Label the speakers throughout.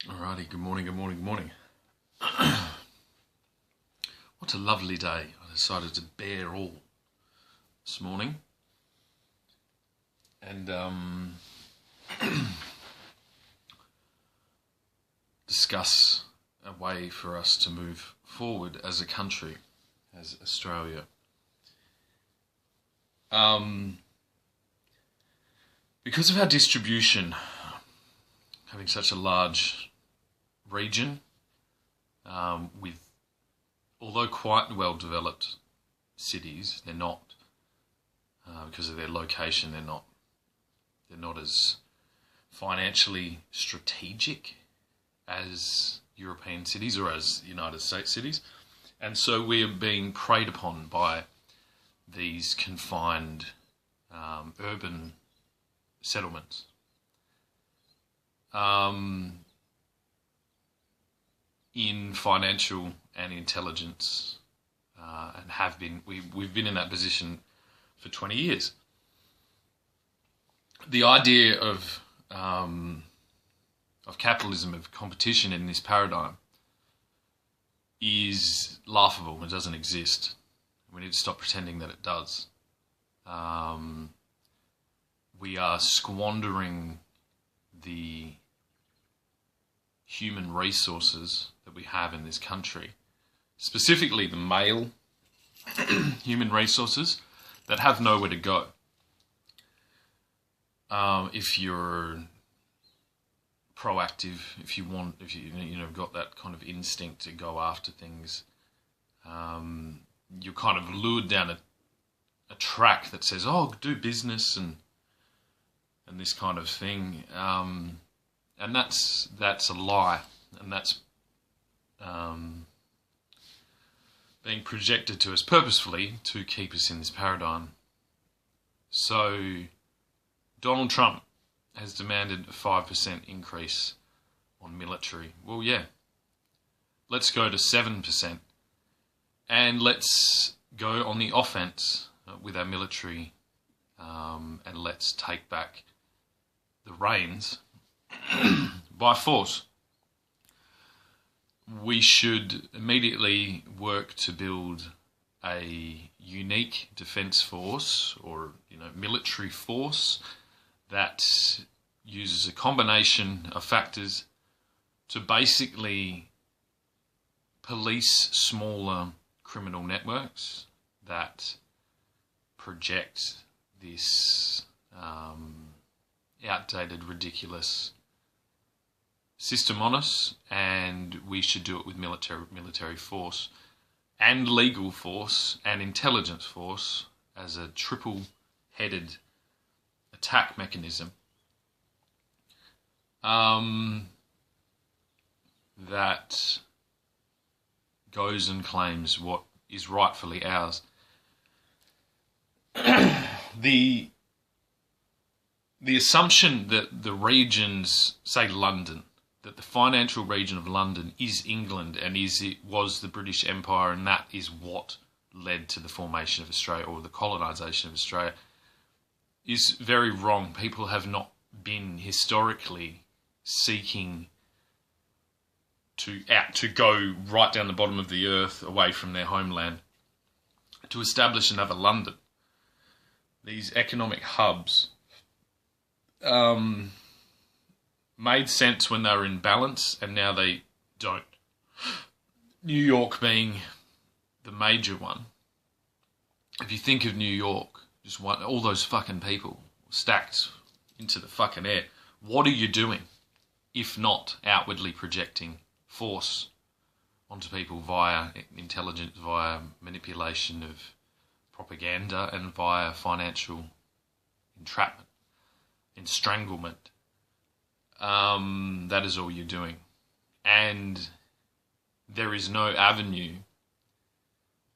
Speaker 1: Alrighty, good morning, good morning, good morning. What a lovely day. I decided to bear all this morning and discuss a way for us to move forward as a country, as Australia. Because of our distribution, having such a large region, with, although quite well-developed cities, they're not, because of their location, they're not as financially strategic as European cities or as United States cities. And so we are being preyed upon by these confined urban settlements. In financial and intelligence, and have been, we've been in that position for 20 years. The idea of capitalism, of competition in this paradigm, is laughable. It doesn't exist. We need to stop pretending that it does. We are squandering the human resources that we have in this country, specifically the male human resources that have nowhere to go. If you're proactive, if you got that kind of instinct to go after things, you're kind of lured down a track that says, "Oh, do business," and this kind of thing. And that's a lie, and that's being projected to us purposefully to keep us in this paradigm. So Donald Trump has demanded a 5% increase on military. Well, yeah, let's go to 7%, and let's go on the offense with our military, and let's take back the reins by force. We should immediately work to build a unique defence force, or military force, that uses a combination of factors to basically police smaller criminal networks that project this outdated, ridiculous system on us, and we should do it with military force and legal force and intelligence force as a triple-headed attack mechanism that goes and claims what is rightfully ours. The assumption that the regions, say London, that the financial region of London is England and it was the British Empire, and that is what led to the formation of Australia or the colonisation of Australia, is very wrong. People have not been historically seeking to go right down the bottom of the earth away from their homeland to establish another London. These economic hubs made sense when they were in balance, and now they don't. New York being the major one. If you think of New York, just all those fucking people stacked into the fucking air, what are you doing if not outwardly projecting force onto people via intelligence, via manipulation of propaganda, and via financial entrapment, estranglement? That is all you're doing. And there is no avenue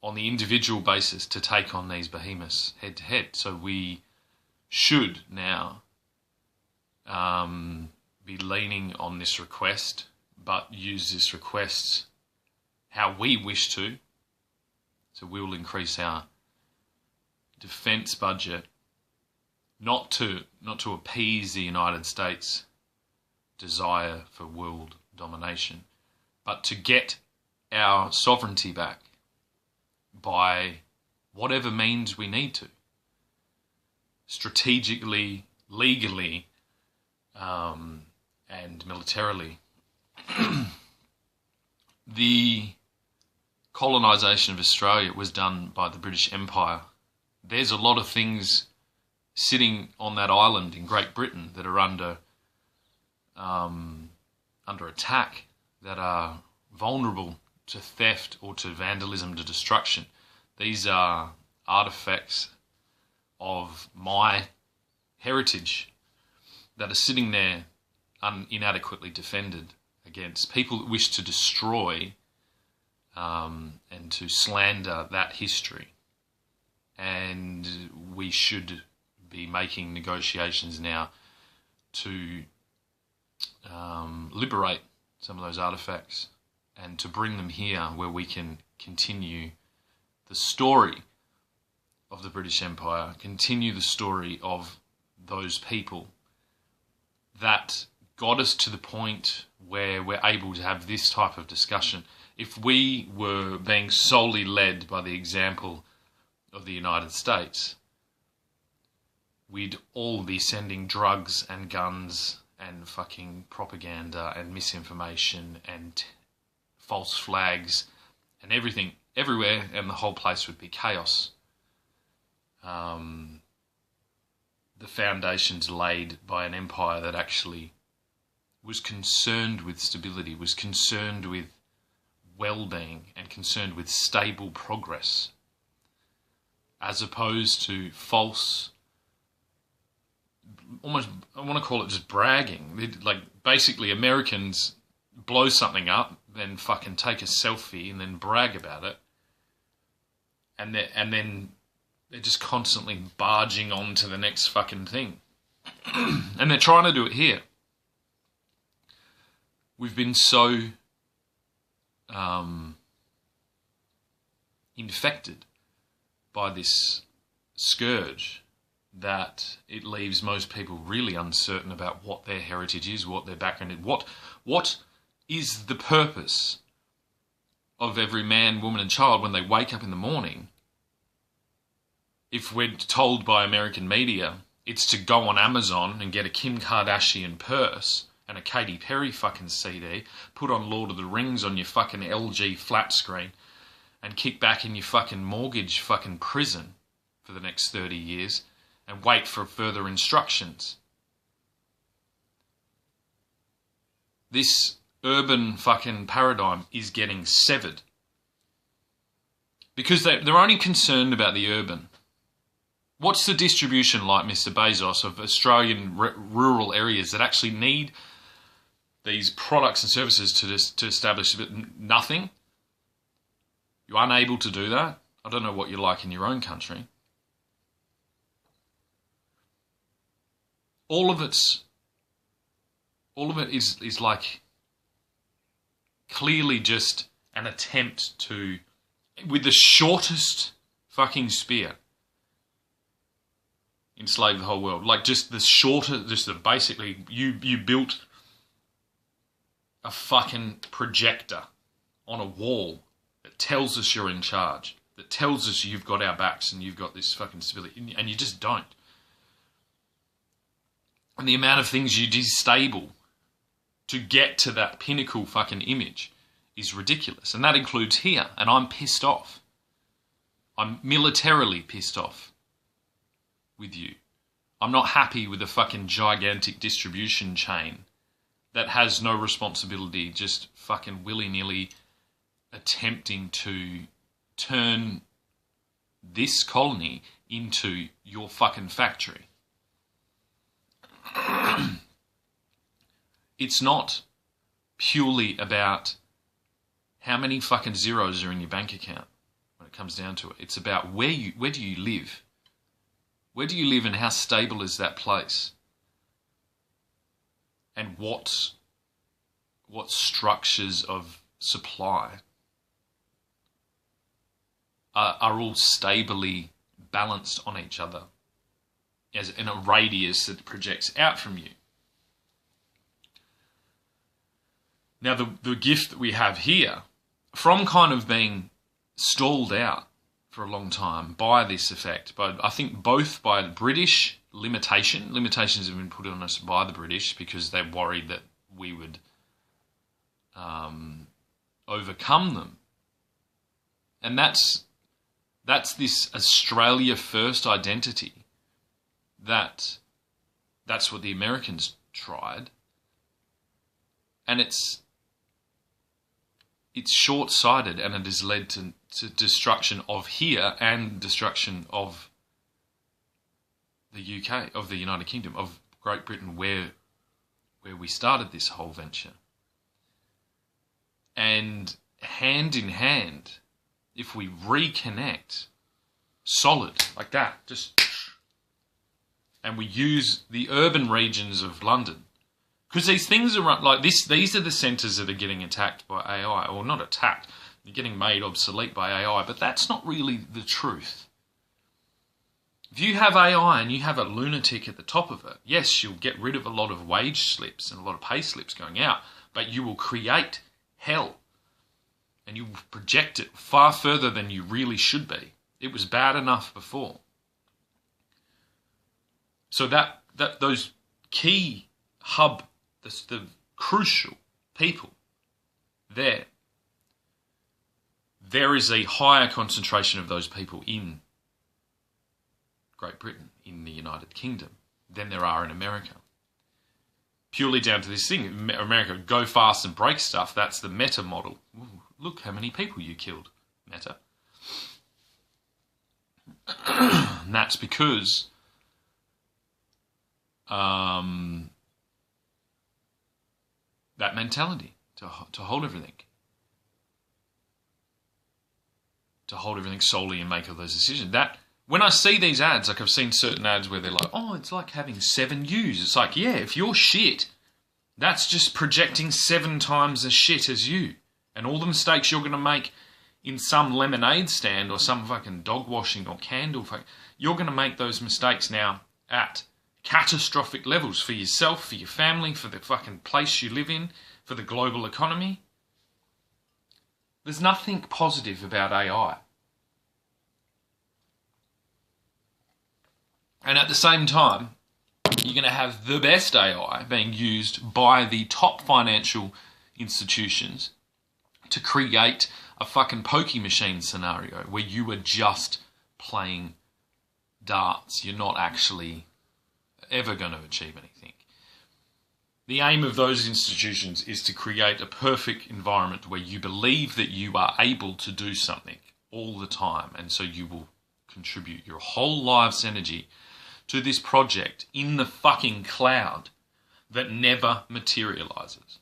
Speaker 1: on the individual basis to take on these behemoths head to head. So we should now be leaning on this request, but use this request how we wish to. So we will increase our defence budget, not to appease the United States' desire for world domination, but to get our sovereignty back by whatever means we need to, strategically, legally, and militarily. The colonisation of Australia was done by the British Empire. There's a lot of things sitting on that island in Great Britain that are under attack, that are vulnerable to theft or to vandalism, to destruction. These are artifacts of my heritage that are sitting there inadequately defended against people that wish to destroy and to slander that history. And we should be making negotiations now to liberate some of those artifacts and to bring them here where we can continue the story of the British Empire, continue the story of those people that got us to the point where we're able to have this type of discussion. If we were being solely led by the example of the United States, we'd all be sending drugs and guns and fucking propaganda and misinformation and false flags and everything everywhere, and the whole place would be chaos. The foundations laid by an empire that actually was concerned with stability, was concerned with well-being and concerned with stable progress, as opposed to false, almost, I want to call it just bragging. Like, basically Americans blow something up, then fucking take a selfie and then brag about it, and then they're just constantly barging on to the next fucking thing. And they're trying to do it here. We've been so infected by this scourge that it leaves most people really uncertain about what their heritage is, what their background is, what is the purpose of every man, woman and child when they wake up in the morning. If we're told by American media it's to go on Amazon and get a Kim Kardashian purse and a Katy Perry fucking CD, put on Lord of the Rings on your fucking LG flat screen and kick back in your fucking mortgage fucking prison for the next 30 years and wait for further instructions. This urban fucking paradigm is getting severed because they're only concerned about the urban. What's the distribution like, Mr. Bezos, of Australian rural areas that actually need these products and services to establish? Nothing. You're unable to do that. I don't know what you're like in your own country. All of it is like clearly just an attempt to, with the shortest fucking spear, enslave the whole world. Like just the shorter, basically you built a fucking projector on a wall that tells us you're in charge, that tells us you've got our backs and you've got this fucking stability, and you just don't. And the amount of things you destable to get to that pinnacle fucking image is ridiculous. And that includes here. And I'm pissed off. I'm militarily pissed off with you. I'm not happy with a fucking gigantic distribution chain that has no responsibility, just fucking willy-nilly attempting to turn this colony into your fucking factory. It's not purely about how many fucking zeros are in your bank account when it comes down to it. It's about where do you live? Where do you live and how stable is that place? And what structures of supply are all stably balanced on each other as in a radius that projects out from you? Now, the gift that we have here, from kind of being stalled out for a long time by this effect, but I think both by the British limitations have been put on us by the British because they're worried that we would overcome them. And that's this Australia first identity that's what the Americans tried. And it's short-sighted, and it has led to destruction of here and destruction of the UK, of the United Kingdom, of Great Britain, where we started this whole venture. And hand in hand, if we reconnect solid like that, and we use the urban regions of London, because these things are like this, these are the centres that are getting attacked by AI, or not attacked, they're getting made obsolete by AI, but that's not really the truth. If you have AI and you have a lunatic at the top of it, yes, you'll get rid of a lot of wage slips and a lot of pay slips going out, but you will create hell, and you will project it far further than you really should be. It was bad enough before. So that those key hub, the crucial people there is a higher concentration of those people in Great Britain, in the United Kingdom, than there are in America. Purely down to this thing, America, go fast and break stuff, that's the Meta model. Ooh, look how many people you killed, Meta. And that's because that mentality to hold everything. To hold everything solely and make all those decisions. That when I see these ads, like I've seen certain ads where they're like, oh, it's like having 7 yous. It's like, yeah, if you're shit, that's just projecting 7 times as shit as you. And all the mistakes you're going to make in some lemonade stand or some fucking dog washing or candle, you're going to make those mistakes now at catastrophic levels for yourself, for your family, for the fucking place you live in, for the global economy. There's nothing positive about AI. And at the same time, you're going to have the best AI being used by the top financial institutions to create a fucking pokey machine scenario where you are just playing darts. You're not actually ever going to achieve anything. The aim of those institutions is to create a perfect environment where you believe that you are able to do something all the time, and so you will contribute your whole life's energy to this project in the fucking cloud that never materializes.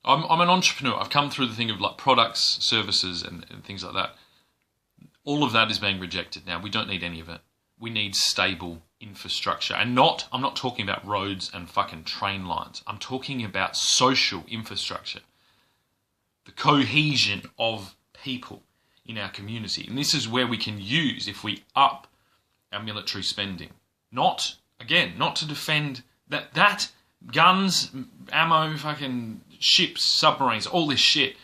Speaker 1: I'm an entrepreneur. I've come through the thing of like products, services, and things like that. All of that is being rejected now. We don't need any of it. We need stable infrastructure. And I'm not talking about roads and fucking train lines. I'm talking about social infrastructure. The cohesion of people in our community. And this is where we can use, if we up our military spending. Not to defend that guns, ammo, fucking ships, submarines, all this shit.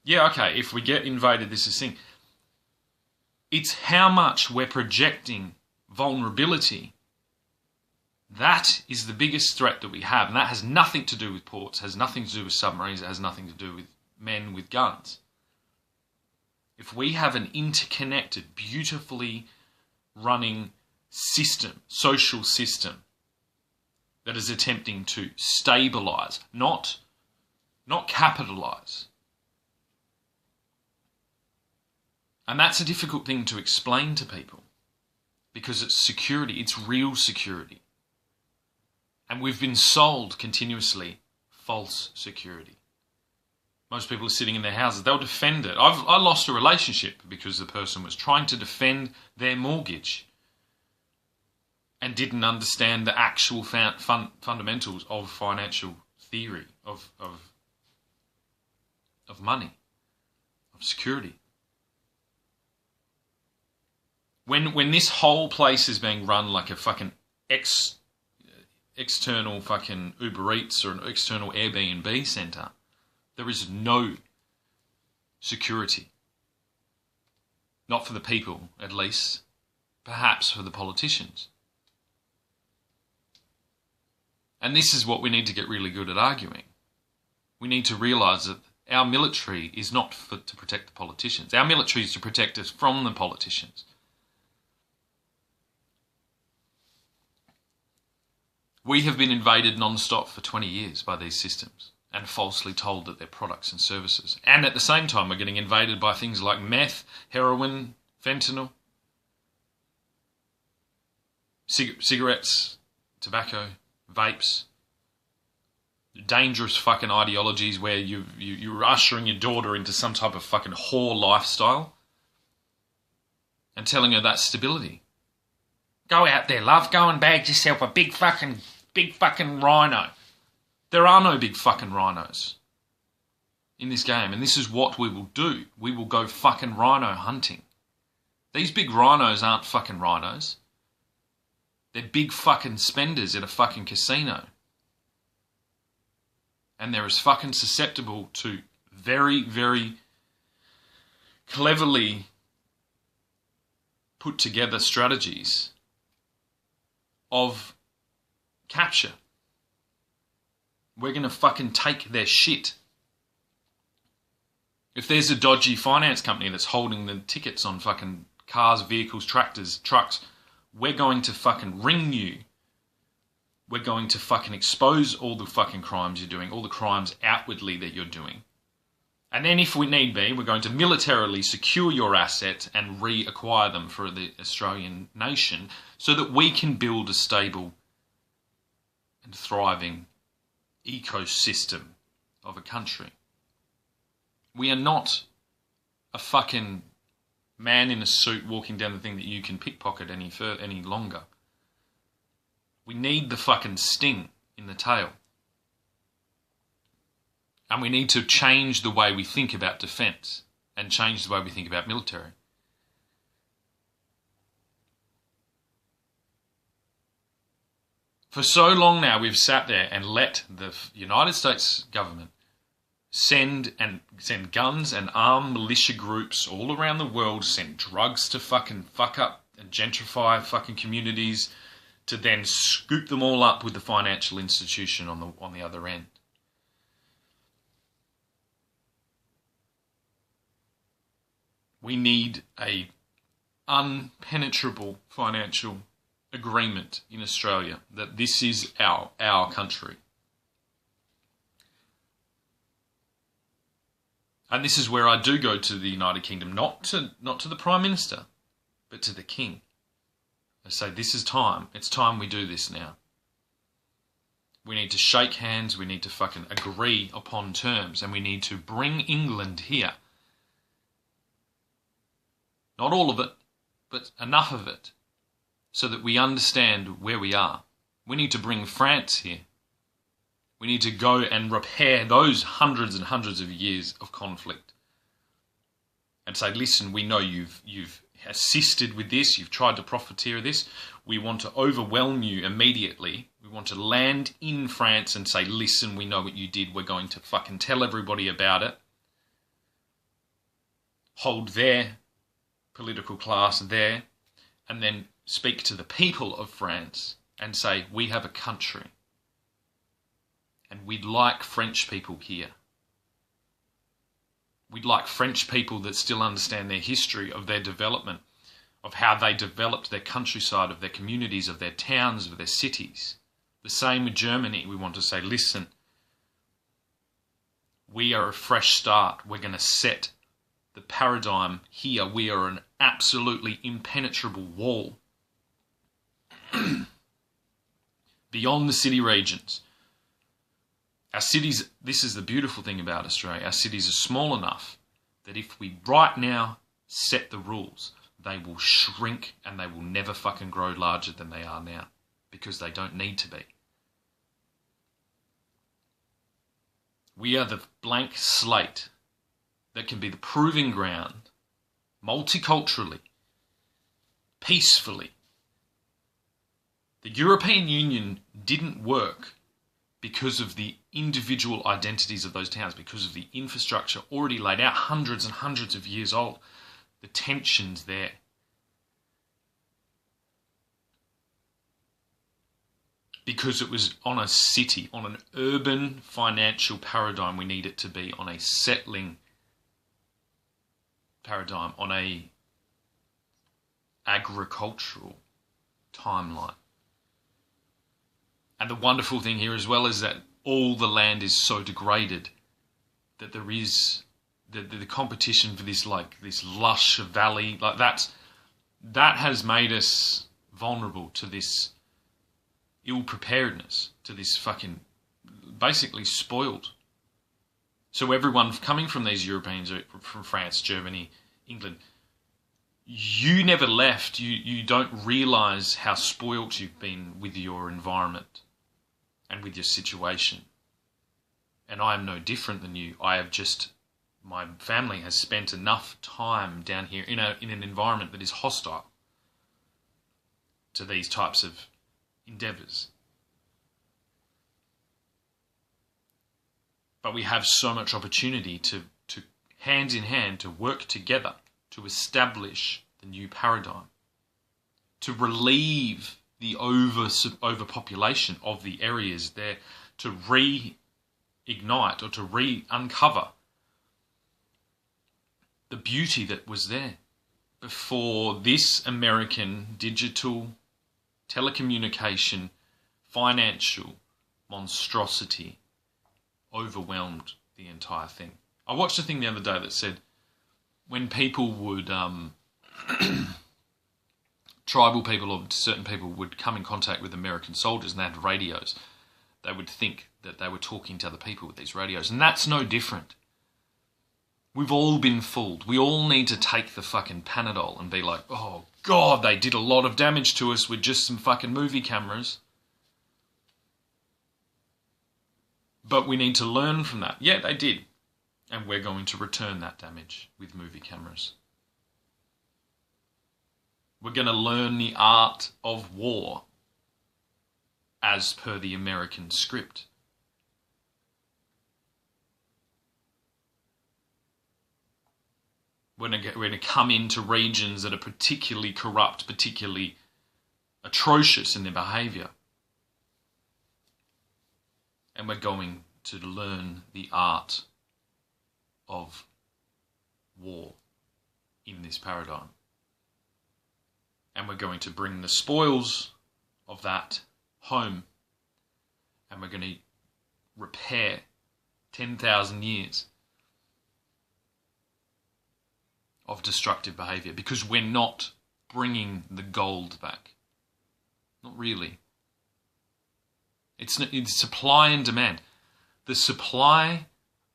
Speaker 1: Yeah, okay, if we get invaded, this is the thing. It's how much we're projecting vulnerability. That is the biggest threat that we have. And that has nothing to do with ports, has nothing to do with submarines, it has nothing to do with men with guns. If we have an interconnected, beautifully running system, social system, that is attempting to stabilise, not capitalise. And that's a difficult thing to explain to people because it's security, it's real security. And we've been sold continuously false security. Most people are sitting in their houses, they'll defend it. I lost a relationship because the person was trying to defend their mortgage and didn't understand the actual fundamentals of financial theory, of money, of security. When this whole place is being run like a fucking external fucking Uber Eats or an external Airbnb centre, there is no security. Not for the people, at least. Perhaps for the politicians. And this is what we need to get really good at arguing. We need to realise that our military is not to protect the politicians. Our military is to protect us from the politicians. We have been invaded non-stop for 20 years by these systems and falsely told that they're products and services. And at the same time, we're getting invaded by things like meth, heroin, fentanyl, cigarettes, tobacco, vapes, dangerous fucking ideologies where you're ushering your daughter into some type of fucking whore lifestyle and telling her that's stability. Go out there, love. Go and bag yourself a big fucking rhino. There are no big fucking rhinos in this game, and this is what we will do. We will go fucking rhino hunting. These big rhinos aren't fucking rhinos. They're big fucking spenders at a fucking casino. And they're as fucking susceptible to very, very cleverly put together strategies of capture. We're going to fucking take their shit. If there's a dodgy finance company that's holding the tickets on fucking cars, vehicles, tractors, trucks, we're going to fucking ring you. We're going to fucking expose all the fucking crimes you're doing, all the crimes outwardly that you're doing. And then if we need be, we're going to militarily secure your assets and reacquire them for the Australian nation so that we can build a stable and thriving ecosystem of a country. We are not a fucking man in a suit walking down the thing that you can pickpocket any longer. We need the fucking sting in the tail. And we need to change the way we think about defence and change the way we think about military. For so long now we've sat there and let the United States government send guns and arm militia groups all around the world, send drugs to fucking fuck up and gentrify fucking communities, to then scoop them all up with the financial institution on the other end. We need a unpenetrable financial agreement in Australia that this is our country. And this is where I do go to the United Kingdom, not to the Prime Minister, but to the King. I say, this is time. It's time we do this now. We need to shake hands. We need to fucking agree upon terms. And we need to bring England here. Not all of it, but enough of it. So that we understand where we are. We need to bring France here. We need to go and repair those hundreds and hundreds of years of conflict. And say, listen, we know you've assisted with this, you've tried to profiteer this. We want to overwhelm you immediately. We want to land in France and say, listen, we know what you did. We're going to fucking tell everybody about it. Hold their political class there. And then speak to the people of France and say, we have a country. And we'd like French people here. We'd like French people that still understand their history of their development, of how they developed their countryside, of their communities, of their towns, of their cities. The same with Germany. We want to say, listen, we are a fresh start. We're going to set the paradigm here. We are an absolutely impenetrable wall beyond the city regions. Our cities, this is the beautiful thing about Australia, our cities are small enough that if we right now set the rules, they will shrink and they will never fucking grow larger than they are now because they don't need to be. We are the blank slate that can be the proving ground, multiculturally, peacefully, The European Union didn't work because of the individual identities of those towns, because of the infrastructure already laid out, hundreds and hundreds of years old, the tensions there. Because it was on a city, on an urban financial paradigm we need it to be, on a settling paradigm, on a agricultural timeline. And the wonderful thing here as well is that all the land is so degraded that there is the competition for this lush valley, that has made us vulnerable to this ill preparedness, to this fucking basically spoiled. So everyone coming from these Europeans, from France, Germany, England, you never left. You don't realise how spoilt you've been with your environment and with your situation. And I am no different than you. My family has spent enough time down here in an environment that is hostile to these types of endeavours. But we have so much opportunity to hand in hand, to work together, to establish the new paradigm, to relieve the overpopulation of the areas there, to reignite or to uncover the beauty that was there before this American digital telecommunication financial monstrosity overwhelmed the entire thing. I watched a thing the other day that said when people would tribal people or certain people would come in contact with American soldiers and they had radios, they would think that they were talking to other people with these radios. And that's no different. We've all been fooled. We all need to take the fucking Panadol and be like, oh God, they did a lot of damage to us with just some fucking movie cameras. But we need to learn from that. Yeah, they did. And we're going to return that damage with movie cameras. We're going to learn the art of war as per the American script. We're going to come into regions that are particularly corrupt, particularly atrocious in their behaviour. And we're going to learn the art of war in this paradigm. And we're going to bring the spoils of that home. And we're going to repair 10,000 years of destructive behaviour, because we're not bringing the gold back. Not really. It's supply and demand. The supply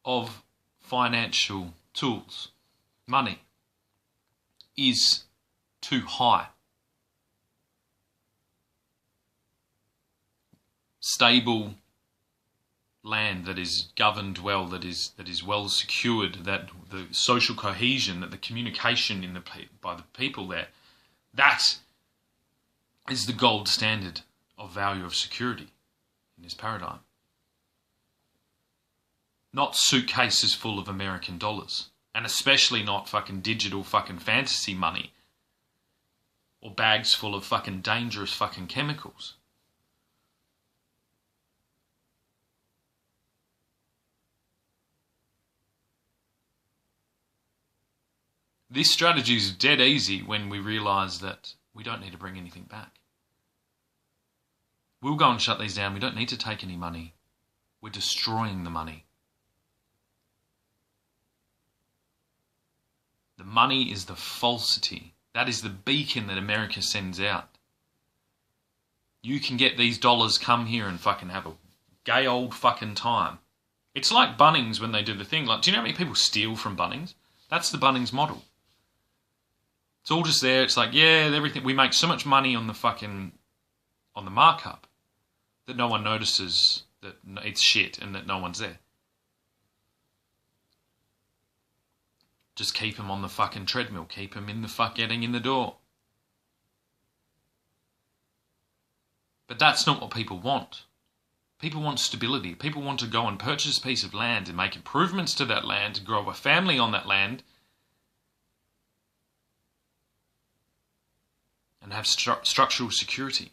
Speaker 1: of financial tools, money, is too high. Stable land that is governed well, that is well secured, that the social cohesion, that the communication by the people there, that is the gold standard of value of security in this paradigm. Not suitcases full of American dollars, and especially not fucking digital fucking fantasy money or bags full of fucking dangerous fucking chemicals. This strategy is dead easy when we realise that we don't need to bring anything back. We'll go and shut these down. We don't need to take any money. We're destroying the money. The money is the falsity. That is the beacon that America sends out. You can get these dollars, come here and fucking have a gay old fucking time. It's like Bunnings when they do the thing. Like, do you know how many people steal from Bunnings? That's the Bunnings model. It's all just there. It's like, yeah, everything. We make so much money on the markup that no one notices that it's shit and that no one's there. Just keep them on the fucking treadmill. Keep them getting in the door. But that's not what people want. People want stability. People want to go and purchase a piece of land and make improvements to that land, grow a family on that land, and have structural security.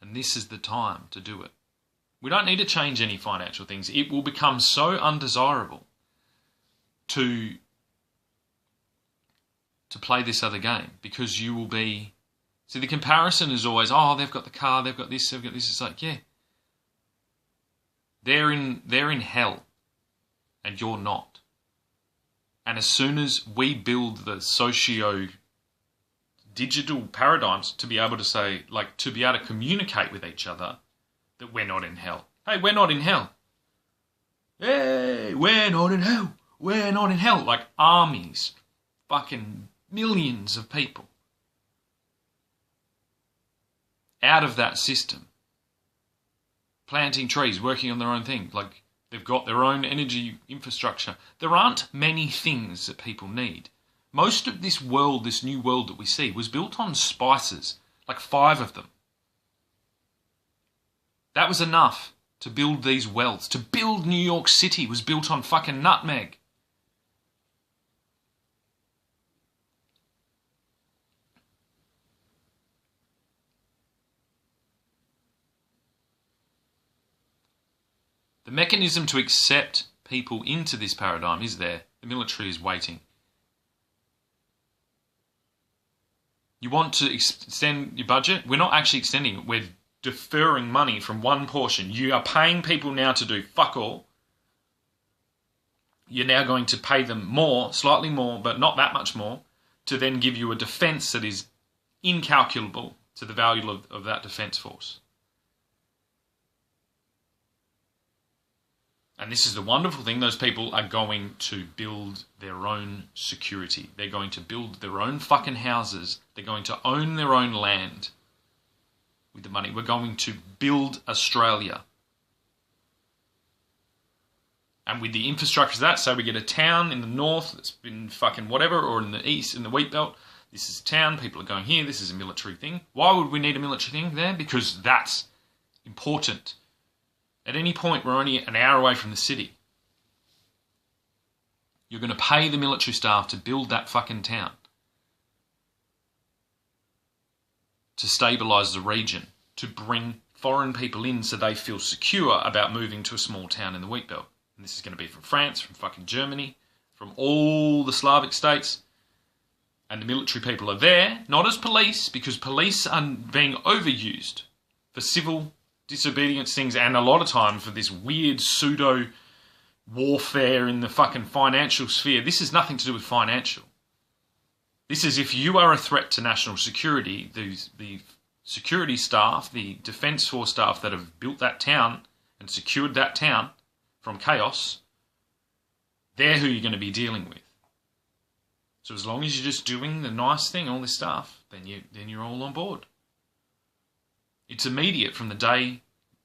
Speaker 1: And this is the time to do it. We don't need to change any financial things. It will become so undesirable to play this other game, because you will be... See, the comparison is always, oh, they've got the car, they've got this, they've got this. It's like, yeah. They're in hell, and you're not. And as soon as we build the socio-digital paradigms to be able to say, like, to be able to communicate with each other, that we're not in hell. Hey, we're not in hell. Hey, we're not in hell. We're not in hell. Like armies, fucking millions of people out of that system, planting trees, working on their own thing. Like, they've got their own energy infrastructure. There aren't many things that people need. Most of this world, this new world that we see, was built on spices, like 5 of them. That was enough to build these wealths. To build New York City was built on fucking nutmeg. The mechanism to accept people into this paradigm is there. The military is waiting. You want to extend your budget? We're not actually extending it. We're deferring money from one portion. You are paying people now to do fuck all. You're now going to pay them more, slightly more, but not that much more, to then give you a defence that is incalculable to the value of that defence force. And this is the wonderful thing, those people are going to build their own security. They're going to build their own fucking houses. They're going to own their own land with the money. We're going to build Australia. And with the infrastructure of that, so we get a town in the north that's been fucking whatever, or in the east, in the wheat belt. This is a town, people are going here, this is a military thing. Why would we need a military thing there? Because that's important. At any point, we're only an hour away from the city. You're going to pay the military staff to build that fucking town, to stabilise the region, to bring foreign people in so they feel secure about moving to a small town in the wheat belt. And this is going to be from France, from fucking Germany, from all the Slavic states. And the military people are there, not as police, because police are being overused for civil disobedience things, and a lot of time for this weird pseudo warfare in the fucking financial sphere. This has nothing to do with financial. This is if you are a threat to national security, the security staff, the defence force staff that have built that town and secured that town from chaos, they're who you're going to be dealing with. So as long as you're just doing the nice thing, all this stuff, then you're all on board. It's immediate from the day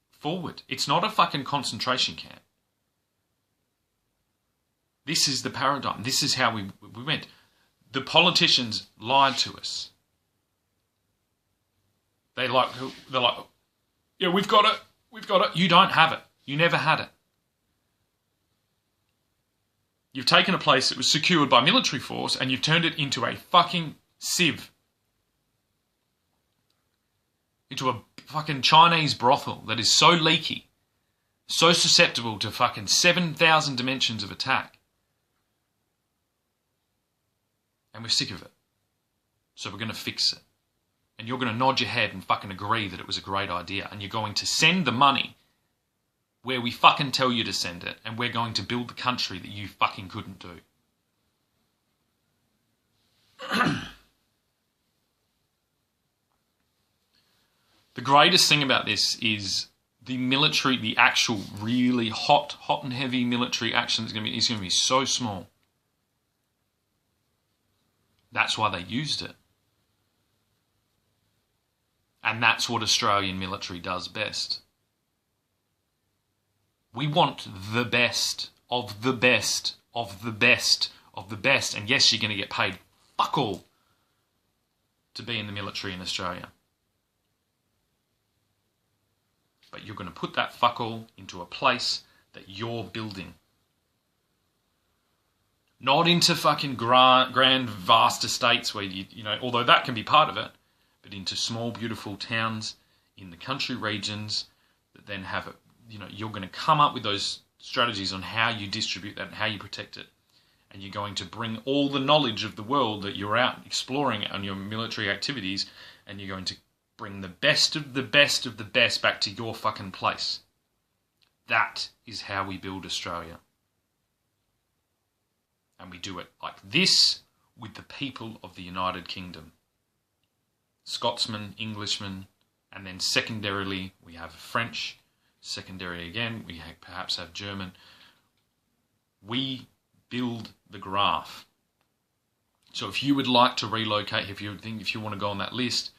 Speaker 1: forward. It's not a fucking concentration camp. This is the paradigm. This is how we went. The politicians lied to us. They're like, yeah, we've got it. We've got it. You don't have it. You never had it. You've taken a place that was secured by military force and you've turned it into a fucking sieve. Into a fucking Chinese brothel that is so leaky, so susceptible to fucking 7,000 dimensions of attack. And we're sick of it. So we're going to fix it. And you're going to nod your head and fucking agree that it was a great idea. And you're going to send the money where we fucking tell you to send it. And we're going to build the country that you fucking couldn't do. The greatest thing about this is the military, the actual really hot and heavy military action is going to be so small. That's why they used it. And that's what Australian military does best. We want the best of the best of the best of the best. And yes, you're going to get paid fuck all to be in the military in Australia. But you're going to put that fuck all into a place that you're building. Not into fucking grand, vast estates where you know, although that can be part of it, but into small, beautiful towns in the country regions that then have it. You know, you're going to come up with those strategies on how you distribute that and how you protect it. And you're going to bring all the knowledge of the world that you're out exploring on your military activities, and you're going to bring the best of the best of the best back to your fucking place. That is how we build Australia. And we do it like this with the people of the United Kingdom. Scotsmen, Englishmen, and then secondarily we have French. Secondarily again, we perhaps have German. We build the graph. So if you would like to relocate, if you want to go on that list,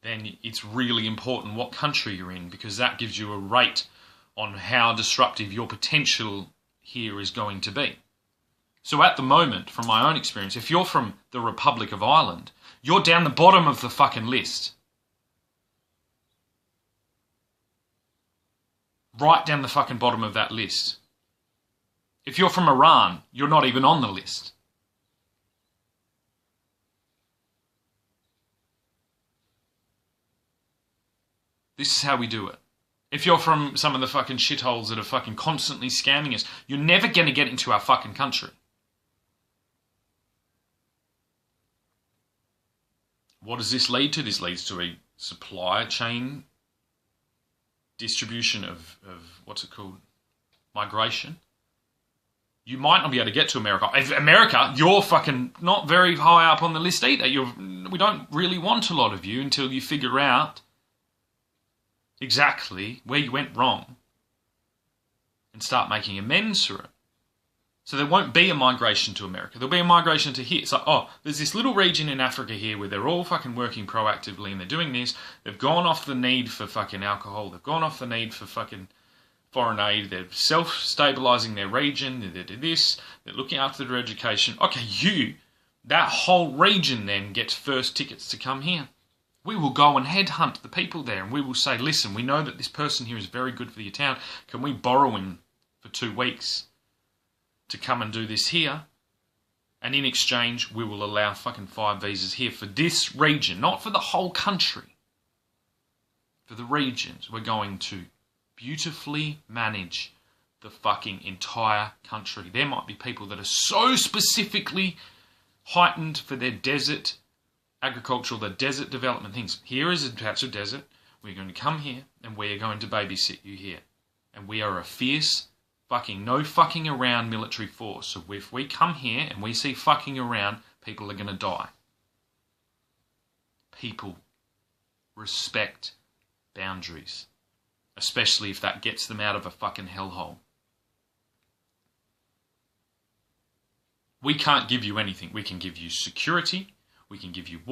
Speaker 1: then it's really important what country you're in, because that gives you a rate on how disruptive your potential here is going to be. So at the moment, from my own experience, if you're from the Republic of Ireland, you're down the bottom of the fucking list. Right down the fucking bottom of that list. If you're from Iran, you're not even on the list. This is how we do it. If you're from some of the fucking shitholes that are fucking constantly scamming us, you're never going to get into our fucking country. What does this lead to? This leads to a supply chain distribution of what's it called? Migration. You might not be able to get to America. If America, you're fucking not very high up on the list either. We don't really want a lot of you until you figure out exactly where you went wrong and start making amends for it. So there won't be a migration to America. There'll be a migration to here. It's like, oh, there's this little region in Africa here where they're all fucking working proactively and they're doing this. They've gone off the need for fucking alcohol. They've gone off the need for fucking foreign aid. They're self-stabilising their region. They do this. They're looking after their education. Okay, that whole region then gets first tickets to come here. We will go and headhunt the people there and we will say, listen, we know that this person here is very good for your town. Can we borrow him for 2 weeks to come and do this here? And in exchange, we will allow fucking 5 visas here for this region, not for the whole country. For the regions, we're going to beautifully manage the fucking entire country. There might be people that are so specifically heightened for their desert agricultural, the desert development things. Here is a patch of desert. We're going to come here and we are going to babysit you here. And we are a fierce fucking no fucking around military force. So if we come here and we see fucking around, people are going to die. People respect boundaries. Especially if that gets them out of a fucking hellhole. We can't give you anything. We can give you security. We can give you